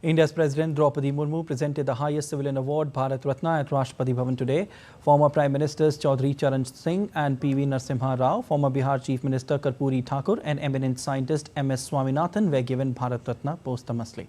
India's President Draupadi Murmu presented the highest civilian award, Bharat Ratna, at Rashtrapati Bhavan today. Former Prime Ministers Chaudhry Charan Singh and P.V. Narasimha Rao, former Bihar Chief Minister Karpuri Thakur and eminent scientist M.S. Swaminathan were given Bharat Ratna posthumously.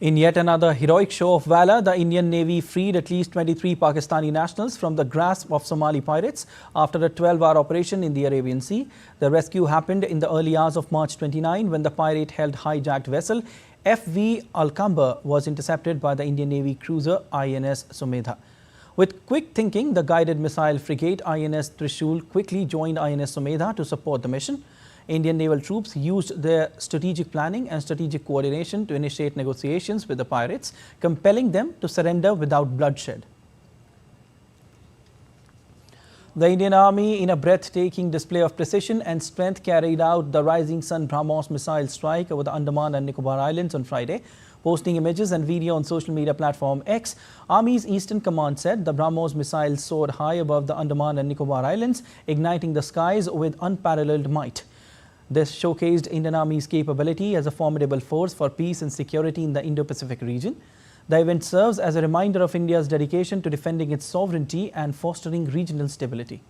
In yet another heroic show of valor, the Indian Navy freed at least 23 Pakistani nationals from the grasp of Somali pirates after a 12-hour operation in the Arabian Sea. The rescue happened in the early hours of March 29 when the pirate-held hijacked vessel FV Alcamber was intercepted by the Indian Navy cruiser INS Sumedha. With quick thinking, the guided missile frigate INS Trishul quickly joined INS Sumedha to support the mission. Indian naval troops used their strategic planning and strategic coordination to initiate negotiations with the pirates, compelling them to surrender without bloodshed. The Indian Army, in a breathtaking display of precision and strength, carried out the Rising Sun BrahMos missile strike over the Andaman and Nicobar Islands on Friday. Posting images and video on social media platform X, Army's Eastern Command said the BrahMos missile soared high above the Andaman and Nicobar Islands, igniting the skies with unparalleled might. This showcased Indian Army's capability as a formidable force for peace and security in the Indo-Pacific region. The event serves as a reminder of India's dedication to defending its sovereignty and fostering regional stability.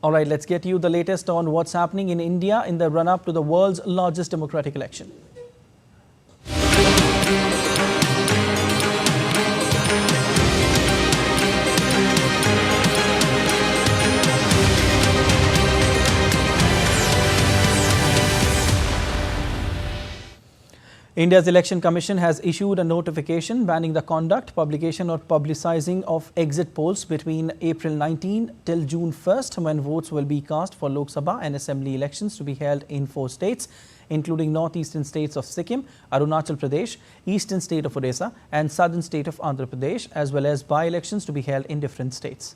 All right, let's get you the latest on what's happening in India in the run-up to the world's largest democratic election. India's Election Commission has issued a notification banning the conduct, publication or publicizing of exit polls between April 19 till June 1st, when votes will be cast for Lok Sabha and Assembly elections to be held in 4 states, including northeastern states of Sikkim, Arunachal Pradesh, eastern state of Odisha and southern state of Andhra Pradesh, as well as by-elections to be held in different states.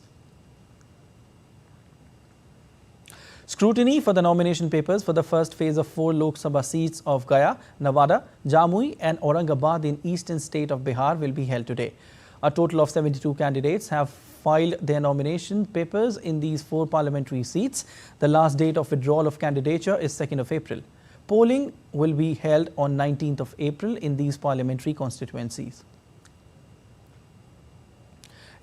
Scrutiny for the nomination papers for the first phase of 4 Lok Sabha seats of Gaya, Nevada, Jamui and Aurangabad in eastern state of Bihar will be held today. A total of 72 candidates have filed their nomination papers in these 4 parliamentary seats. The last date of withdrawal of candidature is 2nd of April. Polling will be held on 19th of April in these parliamentary constituencies.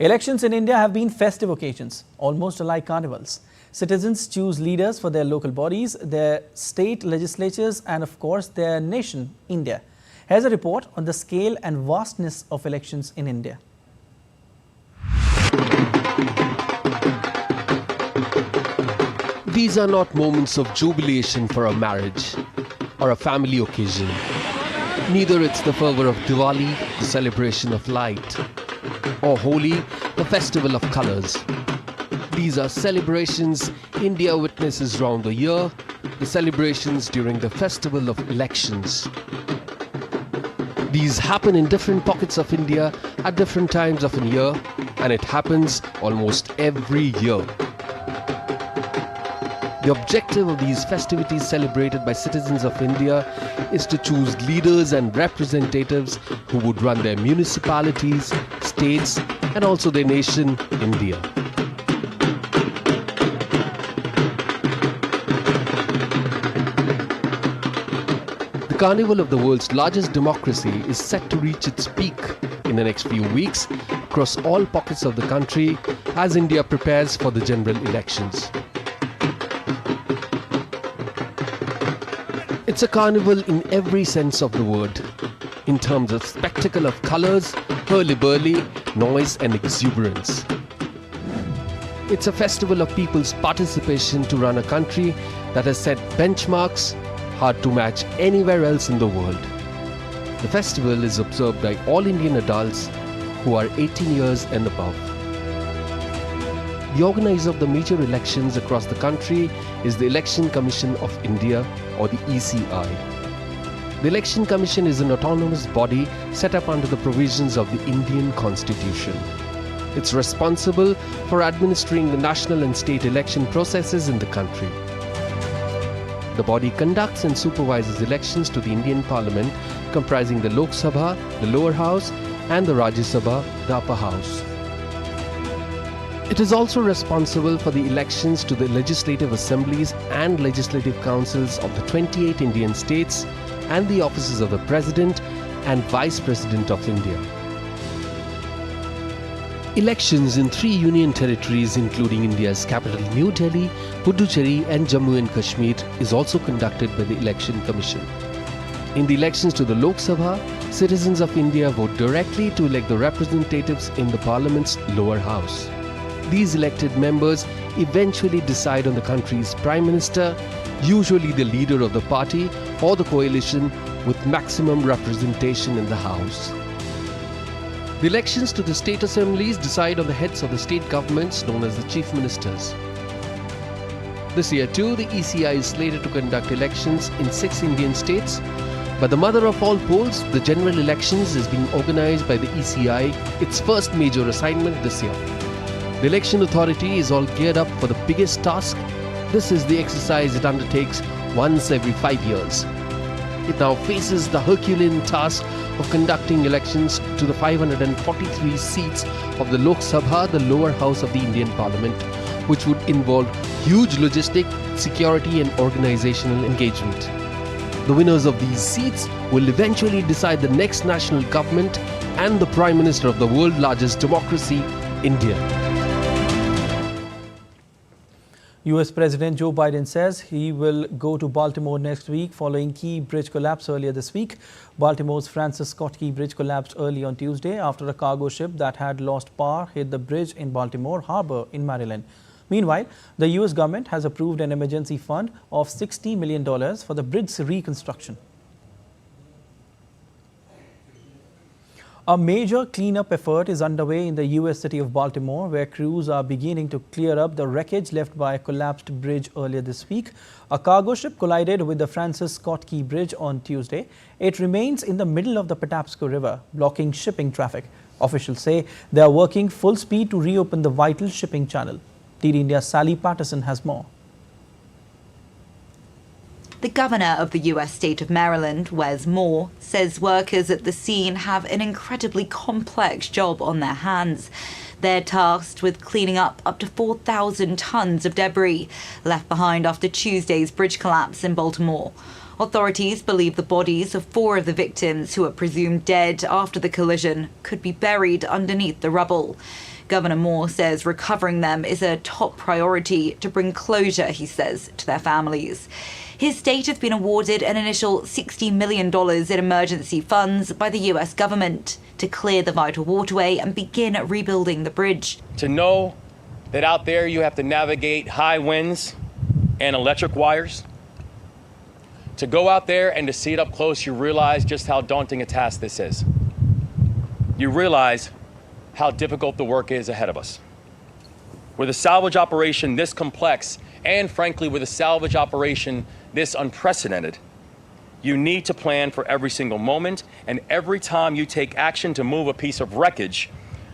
Elections in India have been festive occasions, almost like carnivals. Citizens choose leaders for their local bodies, their state legislatures and of course their nation, India. Here's a report on the scale and vastness of elections in India. These are not moments of jubilation for a marriage or a family occasion. Neither it's the fervor of Diwali, the celebration of light, or Holi, the festival of colors. These are celebrations India witnesses round the year, the celebrations during the festival of elections. These happen in different pockets of India at different times of a year, and it happens almost every year. The objective of these festivities celebrated by citizens of India is to choose leaders and representatives who would run their municipalities, states, and also their nation, India. The carnival of the world's largest democracy is set to reach its peak in the next few weeks across all pockets of the country as India prepares for the general elections. It's a carnival in every sense of the word, in terms of spectacle of colors, hurly-burly, noise and exuberance. It's a festival of people's participation to run a country that has set benchmarks hard to match anywhere else in the world. The festival is observed by all Indian adults who are 18 years and above. The organizer of the major elections across the country is the Election Commission of India, or the ECI. The Election Commission is an autonomous body set up under the provisions of the Indian Constitution. It's responsible for administering the national and state election processes in the country. The body conducts and supervises elections to the Indian Parliament, comprising the Lok Sabha, the lower house, and the Rajya Sabha, the upper house. It is also responsible for the elections to the legislative assemblies and legislative councils of the 28 Indian states and the offices of the President and Vice President of India. Elections in 3 union territories, including India's capital New Delhi, Puducherry and Jammu and Kashmir, is also conducted by the Election Commission. In the elections to the Lok Sabha, citizens of India vote directly to elect the representatives in the Parliament's lower house. These elected members eventually decide on the country's Prime Minister, usually the leader of the party or the coalition with maximum representation in the House. The elections to the state assemblies decide on the heads of the state governments, known as the chief ministers. This year too, the ECI is slated to conduct elections in 6 Indian states, but the mother of all polls, the general elections, is being organized by the ECI, its first major assignment this year. The election authority is all geared up for the biggest task. This is the exercise it undertakes once every 5 years. It now faces the Herculean task of conducting elections to the 543 seats of the Lok Sabha, the lower house of the Indian Parliament, which would involve huge logistic, security and organizational engagement. The winners of these seats will eventually decide the next national government and the Prime Minister of the world's largest democracy, India. US President Joe Biden says he will go to Baltimore next week following Key Bridge collapse earlier this week. Baltimore's Francis Scott Key Bridge collapsed early on Tuesday after a cargo ship that had lost power hit the bridge in Baltimore Harbor in Maryland. Meanwhile, the US government has approved an emergency fund of $60 million for the bridge's reconstruction. A major cleanup effort is underway in the US city of Baltimore, where crews are beginning to clear up the wreckage left by a collapsed bridge earlier this week. A cargo ship collided with the Francis Scott Key Bridge on Tuesday. It remains in the middle of the Patapsco River, blocking shipping traffic. Officials say they are working full speed to reopen the vital shipping channel. DD India's Sally Patterson has more. The governor of the US state of Maryland, Wes Moore, says workers at the scene have an incredibly complex job on their hands. They're tasked with cleaning up to 4,000 tons of debris left behind after Tuesday's bridge collapse in Baltimore. Authorities believe the bodies of 4 of the victims, who are presumed dead after the collision, could be buried underneath the rubble. Governor Moore says recovering them is a top priority to bring closure, he says, to their families. His state has been awarded an initial $60 million in emergency funds by the US government to clear the vital waterway and begin rebuilding the bridge. To know that out there you have to navigate high winds and electric wires, to go out there and to see it up close, you realize just how daunting a task this is. You realize how difficult the work is ahead of us. With a salvage operation this complex, and frankly, with a salvage operation this unprecedented, you need to plan for every single moment, and every time you take action to move a piece of wreckage,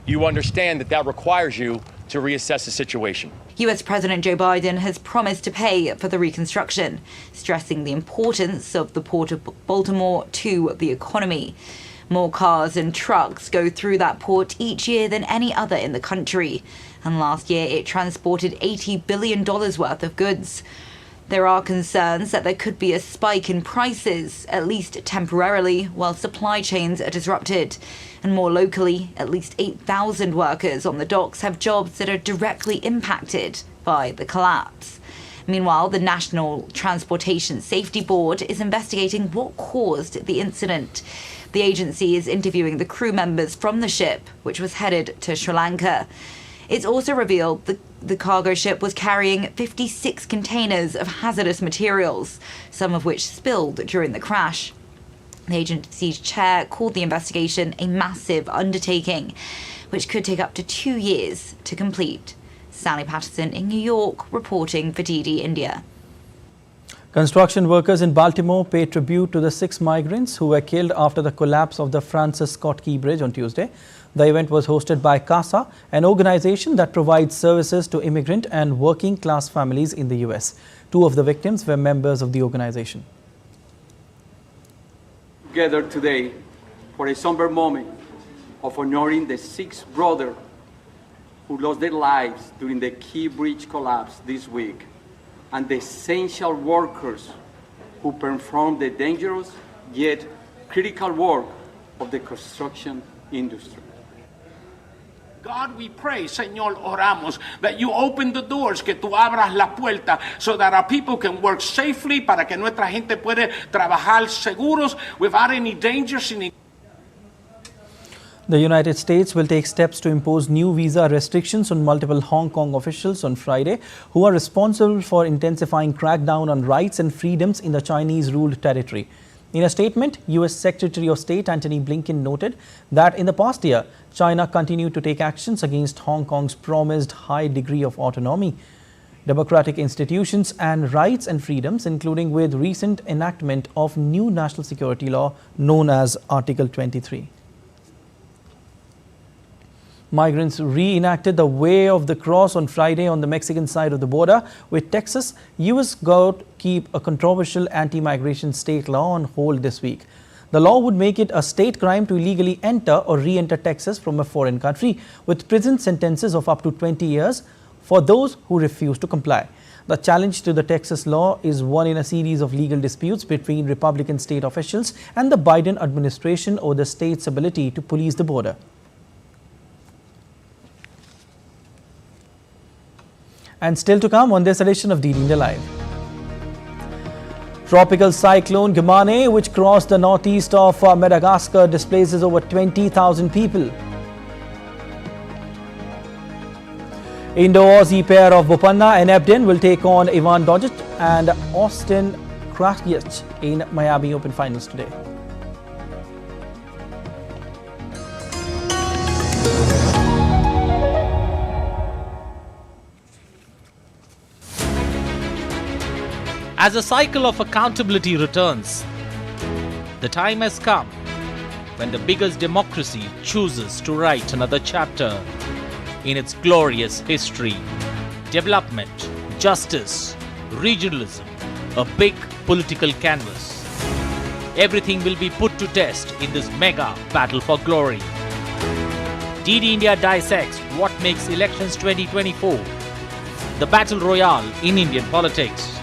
you understand that that requires you to reassess the situation. US President Joe Biden has promised to pay for the reconstruction, stressing the importance of the Port of Baltimore to the economy. More cars and trucks go through that port each year than any other in the country, and last year it transported $80 billion worth of goods. There are concerns that there could be a spike in prices, at least temporarily, while supply chains are disrupted. And more locally, at least 8,000 workers on the docks have jobs that are directly impacted by the collapse. Meanwhile, the National Transportation Safety Board is investigating what caused the incident. The agency is interviewing the crew members from the ship, which was headed to Sri Lanka. It's also revealed the cargo ship was carrying 56 containers of hazardous materials, some of which spilled during the crash. The agency's chair called the investigation a massive undertaking, which could take up to 2 years to complete. Sally Patterson in New York, reporting for DD India. Construction workers in Baltimore paid tribute to the 6 migrants who were killed after the collapse of the Francis Scott Key Bridge on Tuesday. The event was hosted by CASA, an organization that provides services to immigrant and working class families in the U.S. 2 of the victims were members of the organization. Together today for a somber moment of honoring the 6 brothers who lost their lives during the Key Bridge collapse this week, and the essential workers who perform the dangerous yet critical work of the construction industry. God, we pray, Señor, oramos, that you open the doors, que tú abras la puerta, so that our people can work safely, para que nuestra gente puede trabajar seguros, without any danger, sin. The United States will take steps to impose new visa restrictions on multiple Hong Kong officials on Friday, who are responsible for intensifying crackdown on rights and freedoms in the Chinese-ruled territory. In a statement, U.S. Secretary of State Antony Blinken noted that in the past year, China continued to take actions against Hong Kong's promised high degree of autonomy, democratic institutions and rights and freedoms, including with recent enactment of new national security law known as Article 23. Migrants reenacted the Way of the Cross on Friday on the Mexican side of the border with Texas. U.S. got to keep a controversial anti-migration state law on hold this week. The law would make it a state crime to illegally enter or re-enter Texas from a foreign country, with prison sentences of up to 20 years for those who refuse to comply. The challenge to the Texas law is one in a series of legal disputes between Republican state officials and the Biden administration over the state's ability to police the border. And still to come on this edition of DD India Live. Tropical cyclone Gmane, which crossed the northeast of Madagascar, displaces over 20,000 people. Indo-Aussie pair of Bopanna and Ebden will take on Ivan Dojic and Austin Krajcic in Miami Open Finals today. As a cycle of accountability returns, the time has come when the biggest democracy chooses to write another chapter in its glorious history. Development, justice, regionalism, a big political canvas. Everything will be put to test in this mega battle for glory. DD India dissects what makes elections 2024 the battle royale in Indian politics.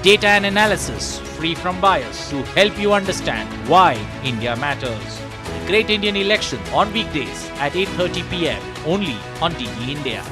Data and analysis free from bias to help you understand why India matters. The Great Indian Election on weekdays at 8:30 p.m. only on DD India.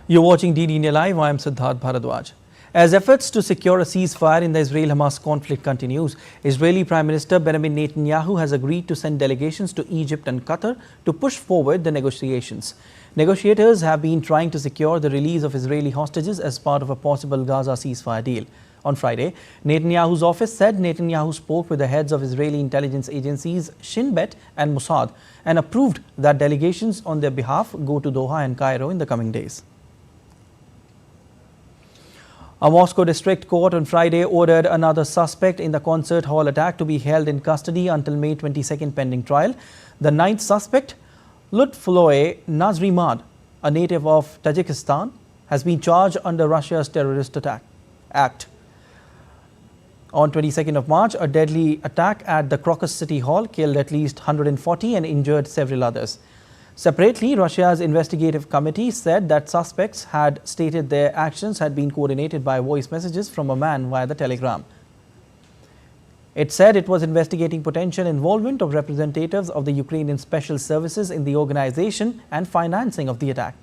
You're watching DD India Live. I am Siddharth Bharadwaj. As efforts to secure a ceasefire in the Israel-Hamas conflict continues, Israeli Prime Minister Benjamin Netanyahu has agreed to send delegations to Egypt and Qatar to push forward the negotiations. Negotiators have been trying to secure the release of Israeli hostages as part of a possible Gaza ceasefire deal. On Friday, Netanyahu's office said Netanyahu spoke with the heads of Israeli intelligence agencies Shin Bet and Mossad and approved that delegations on their behalf go to Doha and Cairo in the coming days. A Moscow district court on Friday ordered another suspect in the concert hall attack to be held in custody until May 22nd pending trial. The 9th suspect, Lutfuloi Nazrimad, a native of Tajikistan, has been charged under Russia's terrorist act. On 22nd of March, a deadly attack at the Crocus City Hall killed at least 140 and injured several others. Separately, Russia's investigative committee said that suspects had stated their actions had been coordinated by voice messages from a man via the telegram. It said it was investigating potential involvement of representatives of the Ukrainian special services in the organization and financing of the attack.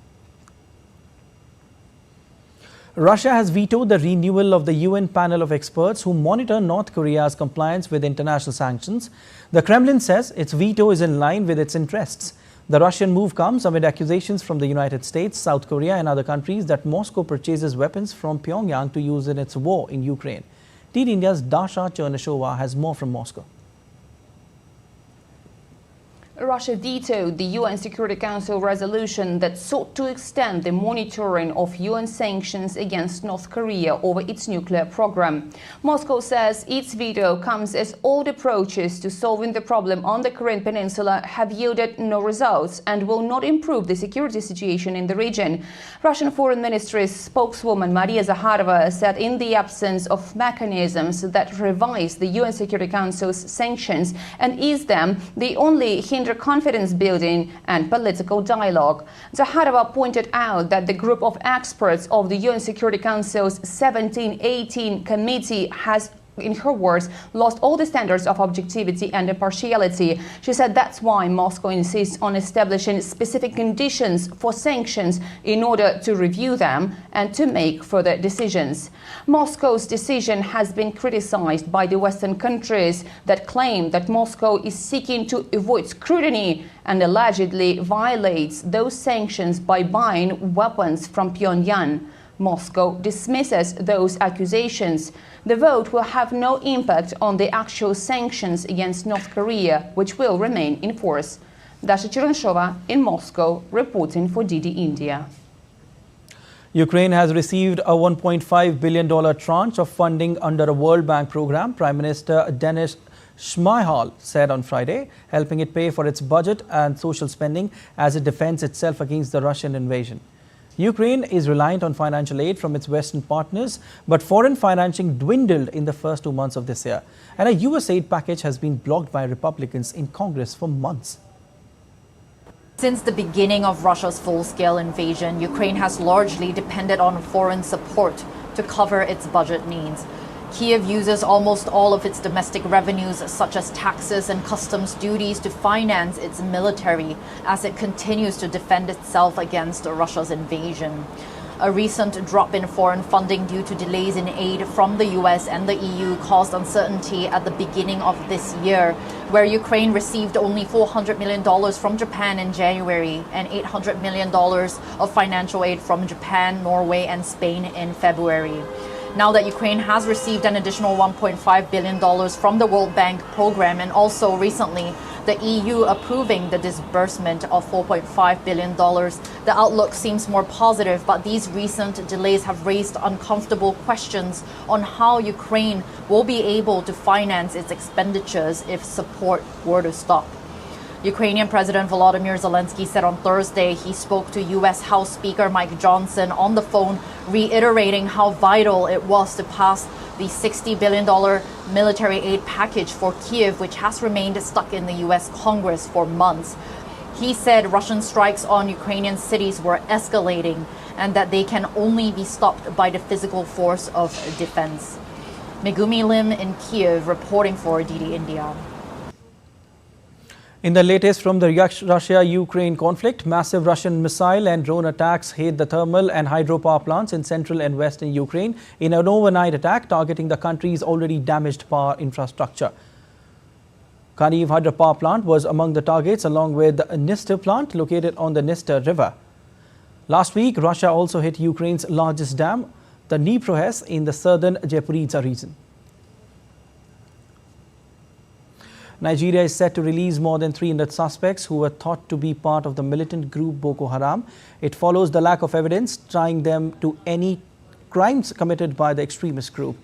Russia has vetoed the renewal of the UN panel of experts who monitor North Korea's compliance with international sanctions. The Kremlin says its veto is in line with its interests. The Russian move comes amid accusations from the United States, South Korea and other countries that Moscow purchases weapons from Pyongyang to use in its war in Ukraine. TD India's Dasha Cherneshova has more from Moscow. Russia vetoed the UN Security Council resolution that sought to extend the monitoring of UN sanctions against North Korea over its nuclear program. Moscow says its veto comes as old approaches to solving the problem on the Korean peninsula have yielded no results and will not improve the security situation in the region. Russian Foreign Ministry's spokeswoman Maria Zakharova said in the absence of mechanisms that revise the UN Security Council's sanctions and ease them, they only hinder confidence building and political dialogue. Zakharova pointed out that the group of experts of the UN Security Council's 1718 committee has, in her words, lost all the standards of objectivity and impartiality. She said that's why Moscow insists on establishing specific conditions for sanctions in order to review them and to make further decisions. Moscow's decision has been criticized by the Western countries that claim that Moscow is seeking to avoid scrutiny and allegedly violates those sanctions by buying weapons from Pyongyang. Moscow dismisses those accusations. The vote will have no impact on the actual sanctions against North Korea, which will remain in force. Dasha Cherneshova in Moscow, reporting for DD India. Ukraine has received a $1.5 billion tranche of funding under a World Bank program, Prime Minister Denis Shmyhal said on Friday, helping it pay for its budget and social spending as it defends itself against the Russian invasion. Ukraine is reliant on financial aid from its Western partners, but foreign financing dwindled in the first 2 months of this year, and a US aid package has been blocked by Republicans in Congress for months. Since the beginning of Russia's full-scale invasion, Ukraine has largely depended on foreign support to cover its budget needs. Kiev uses almost all of its domestic revenues, such as taxes and customs duties, to finance its military as it continues to defend itself against Russia's invasion. A recent drop in foreign funding due to delays in aid from the US and the EU caused uncertainty at the beginning of this year, where Ukraine received only $400 million from Japan in January and $800 million of financial aid from Japan, Norway, and Spain in February. Now that Ukraine has received an additional $1.5 billion from the World Bank program, and also recently the EU approving the disbursement of $4.5 billion, the outlook seems more positive, but these recent delays have raised uncomfortable questions on how Ukraine will be able to finance its expenditures if support were to stop. Ukrainian President Volodymyr Zelensky said on Thursday he spoke to U.S. House Speaker Mike Johnson on the phone, reiterating how vital it was to pass the $60 billion military aid package for Kiev, which has remained stuck in the U.S. Congress for months. He said Russian strikes on Ukrainian cities were escalating and that they can only be stopped by the physical force of defense. Megumi Lim in Kiev, reporting for DD India. In the latest from the Russia-Ukraine conflict, massive Russian missile and drone attacks hit the thermal and hydropower plants in central and western Ukraine in an overnight attack targeting the country's already damaged power infrastructure. Kharkiv hydropower plant was among the targets, along with the Dniester plant located on the Dniester River. Last week, Russia also hit Ukraine's largest dam, the Dnipro in the southern Zaporizhzhia region. Nigeria is set to release more than 300 suspects who were thought to be part of the militant group Boko Haram. It follows the lack of evidence tying them to any crimes committed by the extremist group.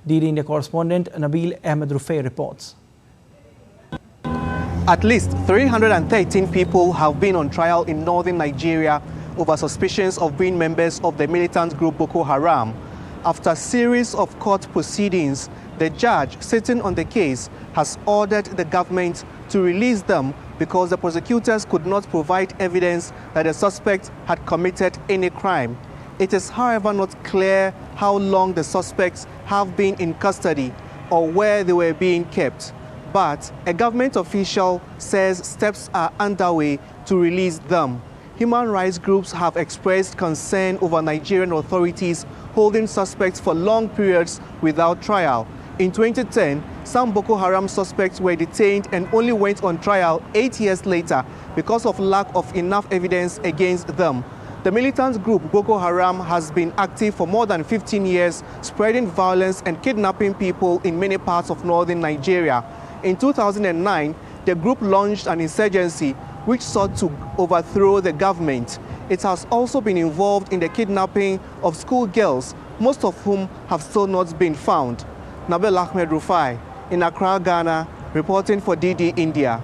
DD India correspondent Nabil Ahmed Rufai reports. At least 313 people have been on trial in northern Nigeria over suspicions of being members of the militant group Boko Haram. After a series of court proceedings, the judge sitting on the case has ordered the government to release them because the prosecutors could not provide evidence that the suspect had committed any crime. It is, however, not clear how long the suspects have been in custody or where they were being kept. But a government official says steps are underway to release them. Human rights groups have expressed concern over Nigerian authorities holding suspects for long periods without trial. In 2010, some Boko Haram suspects were detained and only went on trial 8 years later because of lack of enough evidence against them. The militant group Boko Haram has been active for more than 15 years, spreading violence and kidnapping people in many parts of northern Nigeria. In 2009, the group launched an insurgency which sought to overthrow the government. It has also been involved in the kidnapping of schoolgirls, most of whom have still not been found. Naval Ahmed Rufai in Accra, Ghana, reporting for DD India.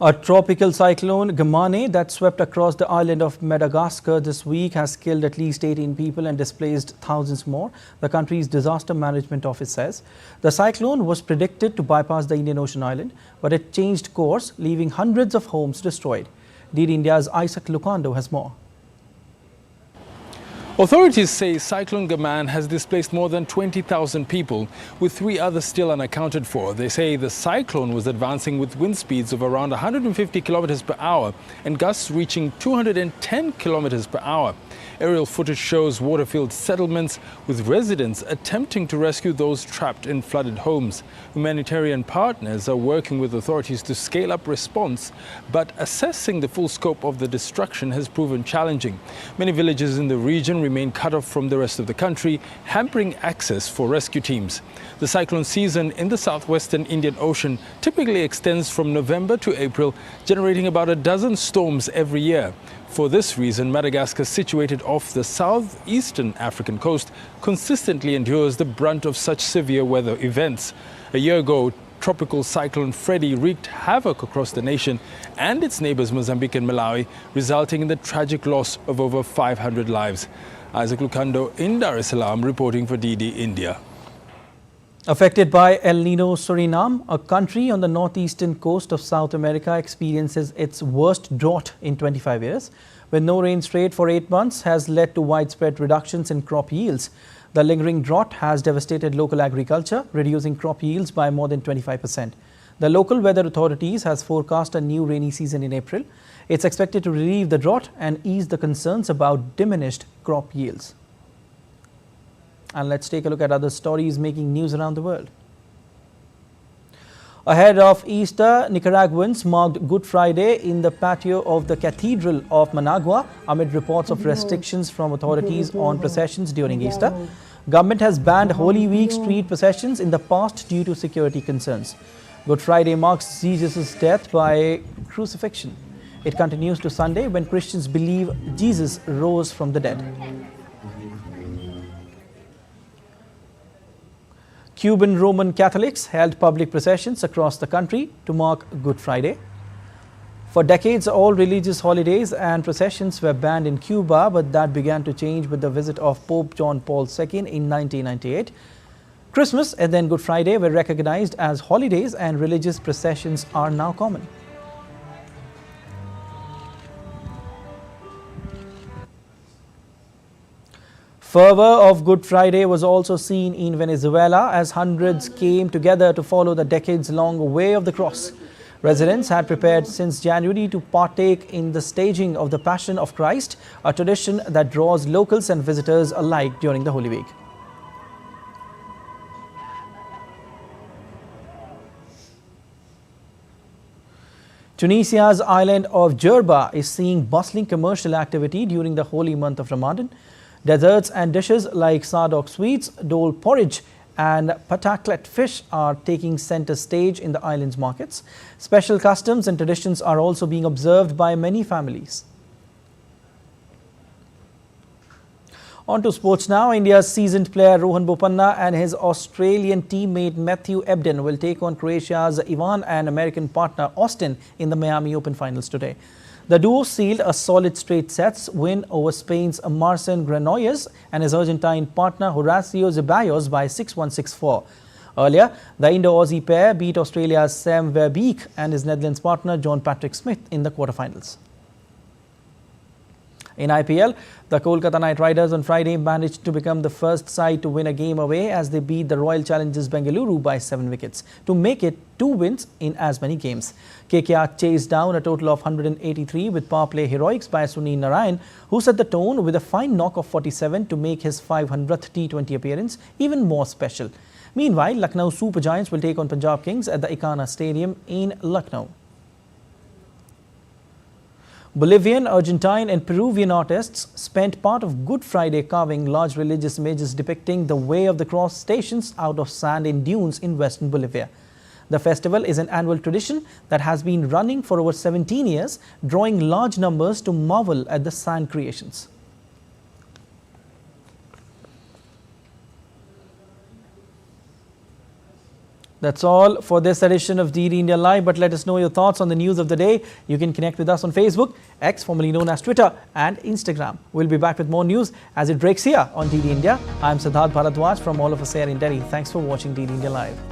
A tropical cyclone Gmane that swept across the island of Madagascar this week has killed at least 18 people and displaced thousands more, the country's disaster management office says. The cyclone was predicted to bypass the Indian Ocean island, but it changed course, leaving hundreds of homes destroyed. DD India's Isaac Lucando has more. Authorities say Cyclone Gmane has displaced more than 20,000 people, with 3 others still unaccounted for. They say the cyclone was advancing with wind speeds of around 150 kilometers per hour and gusts reaching 210 kilometers per hour. Aerial footage shows water-filled settlements with residents attempting to rescue those trapped in flooded homes. Humanitarian partners are working with authorities to scale up response, but assessing the full scope of the destruction has proven challenging. Many villages in the region remain cut off from the rest of the country, hampering access for rescue teams. The cyclone season in the southwestern Indian Ocean typically extends from November to April, generating about a dozen storms every year. For this reason, Madagascar, situated off the southeastern African coast, consistently endures the brunt of such severe weather events. A year ago, Tropical Cyclone Freddy wreaked havoc across the nation and its neighbors Mozambique and Malawi, resulting in the tragic loss of over 500 lives. Isaac Lucando in Dar es Salaam reporting for DD India. Affected by El Nino, Suriname, a country on the northeastern coast of South America, experiences its worst drought in 25 years. With no rain straight for 8 months has led to widespread reductions in crop yields. The lingering drought has devastated local agriculture, reducing crop yields by more than 25%. The local weather authorities has forecast a new rainy season in April. It's expected to relieve the drought and ease the concerns about diminished crop yields. And let's take a look at other stories making news around the world. Ahead of Easter, Nicaraguans marked Good Friday in the patio of the Cathedral of Managua amid reports of restrictions from authorities on processions during Easter. Government has banned Holy Week street processions in the past due to security concerns. Good Friday marks Jesus' death by crucifixion. It continues to Sunday when Christians believe Jesus rose from the dead. Cuban Roman Catholics held public processions across the country to mark Good Friday. For decades, all religious holidays and processions were banned in Cuba, but that began to change with the visit of Pope John Paul II in 1998. Christmas and then Good Friday were recognized as holidays, and religious processions are now common. Fervor of Good Friday was also seen in Venezuela as hundreds came together to follow the decades-long Way of the Cross. Residents had prepared since January to partake in the staging of the Passion of Christ, a tradition that draws locals and visitors alike during the Holy Week. Tunisia's island of Jerba is seeing bustling commercial activity during the holy month of Ramadan. Desserts and dishes like sardok sweets, dole porridge and pataklet fish are taking center stage in the island's markets. Special customs and traditions are also being observed by many families. On to sports now. India's seasoned player Rohan Bopanna and his Australian teammate Matthew Ebden will take on Croatia's Ivan and American partner Austin in the Miami Open finals today. The duo sealed a solid straight sets win over Spain's Marcin Granollers and his Argentine partner Horacio Zeballos by 6-1, 6-4. Earlier, the Indo-Aussie pair beat Australia's Sam Verbeek and his Netherlands partner John Patrick Smith in the quarterfinals. In IPL, the Kolkata Knight Riders on Friday managed to become the first side to win a game away as they beat the Royal Challengers Bengaluru by 7 wickets to make it 2 wins in as many games. KKR chased down a total of 183 with power play heroics by Sunil Narayan, who set the tone with a fine knock of 47 to make his 500th T20 appearance even more special. Meanwhile, Lucknow Super Giants will take on Punjab Kings at the Ikana Stadium in Lucknow. Bolivian, Argentine and Peruvian artists spent part of Good Friday carving large religious images depicting the Way of the Cross stations out of sand in dunes in western Bolivia. The festival is an annual tradition that has been running for over 17 years, drawing large numbers to marvel at the sand creations. That's all for this edition of DD India Live, but let us know your thoughts on the news of the day. You can connect with us on Facebook, X formerly known as Twitter, and Instagram. We'll be back with more news as it breaks here on DD India. I'm Siddharth Bharadwaj from all of us here in Delhi. Thanks for watching DD India Live.